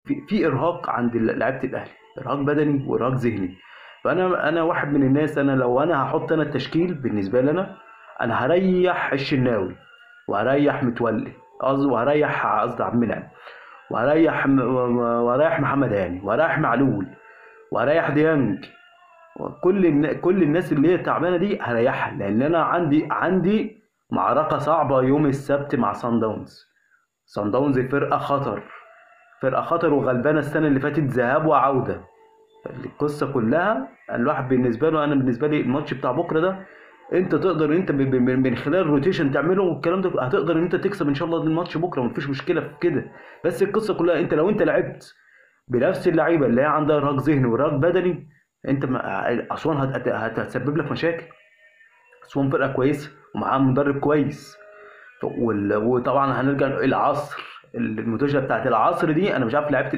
في ارهاق عند لعيبه الاهلي، ارهاق بدني وارهاق ذهني. فانا واحد من الناس، انا لو انا هحط انا التشكيل بالنسبه لي انا هريح الشناوي، وهريح متولي، قصدي عبد المنعم، وهريح محمد هاني، وهريح معلول، وهريح ديانج، كل الناس اللي هي تعبانه دي هريحها، لان انا عندي معركه صعبه يوم السبت مع سان داونز. سان داونز فرقه خطر، فرقه خطر وغلبانه السنه اللي فاتت ذهاب وعوده. القصه كلها الواحد بالنسبه له، انا بالنسبه لي الماتش بتاع بكره ده، انت تقدر انت من خلال الروتيشن تعمله والكلام ده، هتقدر ان انت تكسب ان شاء الله الماتش بكره، مفيش مشكله في كده. بس القصه كلها انت لو انت لعبت بنفس اللعيبه اللي هي عندها ارهاق ذهني وارهاق بدني، انت اسوان هتسبب لك مشاكل. اسوان فرقه كويسه ومعاها مدرب كويس. وطبعا هنرجع العصر، المنتشره بتاعت العصر دي، انا مش عارف لعيبه